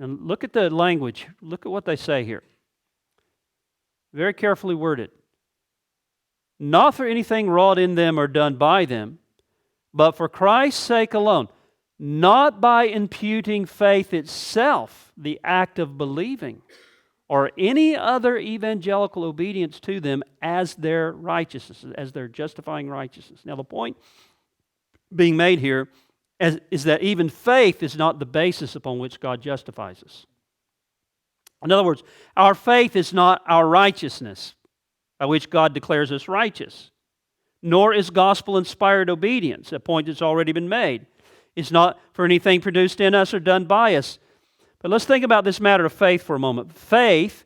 And look at the language. Look at what they say here. Very carefully worded. Not for anything wrought in them or done by them, but for Christ's sake alone, not by imputing faith itself, the act of believing, or any other evangelical obedience to them as their righteousness, as their justifying righteousness. Now the point being made here is that even faith is not the basis upon which God justifies us. In other words, our faith is not our righteousness by which God declares us righteous, nor is gospel-inspired obedience, a point that's already been made. It's not for anything produced in us or done by us. But let's think about this matter of faith for a moment. Faith,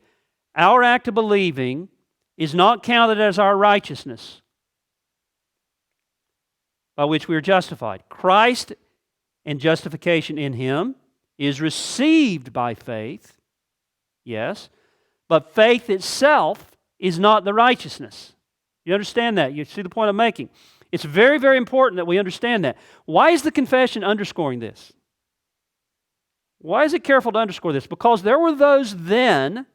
our act of believing, is not counted as our righteousness by which we are justified. Christ and justification in Him is received by faith, yes, but faith itself is not the righteousness. You understand that? You see the point I'm making? It's very, very important that we understand that. Why is the confession underscoring this? Why is it careful to underscore this? Because there were those then,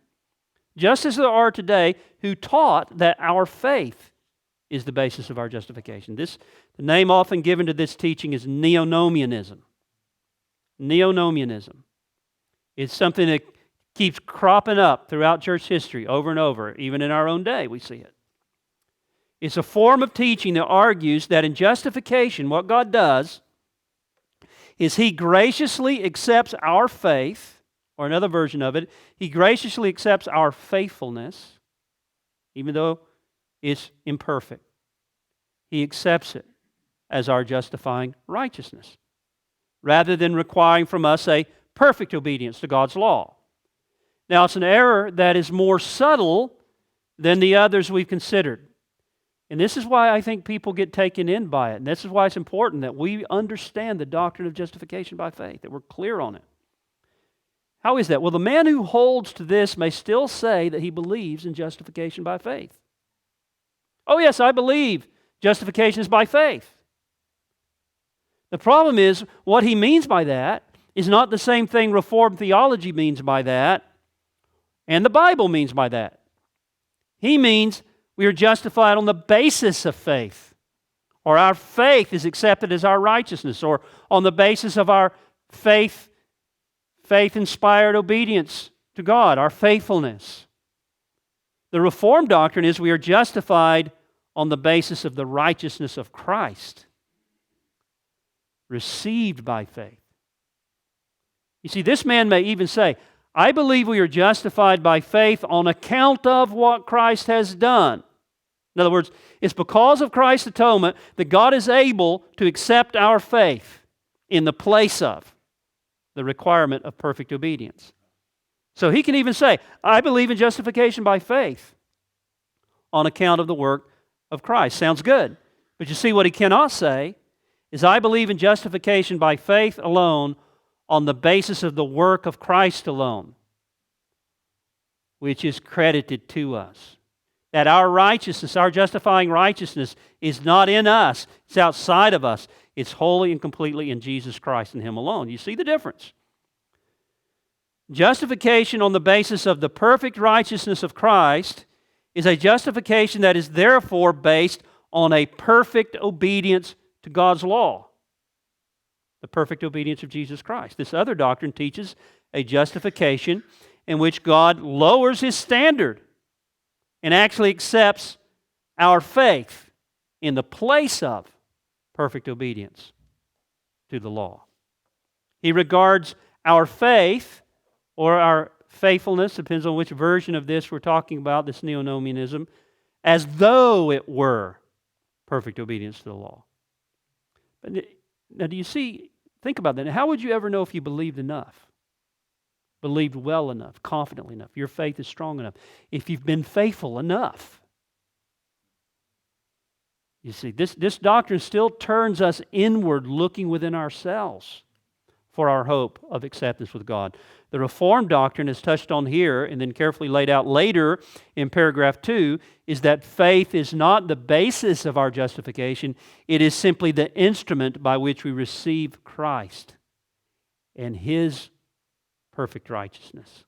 just as there are today, who taught that our faith is the basis of our justification. The name often given to this teaching is neonomianism. Neonomianism. It's something that keeps cropping up throughout church history over and over. Even in our own day, we see it. It's a form of teaching that argues that in justification, what God does is He graciously accepts our faith, or another version of it, He graciously accepts our faithfulness, even though it's imperfect. He accepts it as our justifying righteousness, rather than requiring from us a perfect obedience to God's law. Now, it's an error that is more subtle than the others we've considered. And this is why I think people get taken in by it. And this is why it's important that we understand the doctrine of justification by faith, that we're clear on it. How is that? Well, the man who holds to this may still say that he believes in justification by faith. Oh yes, I believe justification is by faith. The problem is, what he means by that is not the same thing Reformed theology means by that, and the Bible means by that. He means we are justified on the basis of faith, or our faith is accepted as our righteousness, or on the basis of our faith-inspired obedience to God, our faithfulness. The Reformed doctrine is we are justified on the basis of the righteousness of Christ, received by faith. You see, this man may even say, I believe we are justified by faith on account of what Christ has done. In other words, it's because of Christ's atonement that God is able to accept our faith in the place of the requirement of perfect obedience. So he can even say, I believe in justification by faith on account of the work of Christ. Sounds good. But you see, what he cannot say is, I believe in justification by faith alone on the basis of the work of Christ alone, which is credited to us. That our righteousness, our justifying righteousness, is not in us. It's outside of us. It's wholly and completely in Jesus Christ and Him alone. You see the difference? Justification on the basis of the perfect righteousness of Christ is a justification that is therefore based on a perfect obedience to God's law. The perfect obedience of Jesus Christ. This other doctrine teaches a justification in which God lowers His standard and actually accepts our faith in the place of perfect obedience to the law. He regards our faith, or our faithfulness, depends on which version of this we're talking about, this neonomianism, as though it were perfect obedience to the law. But now, do you see, think about that. How would you ever know if you believed enough? Believed well enough, confidently enough, your faith is strong enough, if you've been faithful enough? You see, this doctrine still turns us inward, looking within ourselves for our hope of acceptance with God. The Reformed doctrine, as touched on here and then carefully laid out later in paragraph 2, is that faith is not the basis of our justification. It is simply the instrument by which we receive Christ and His perfect righteousness.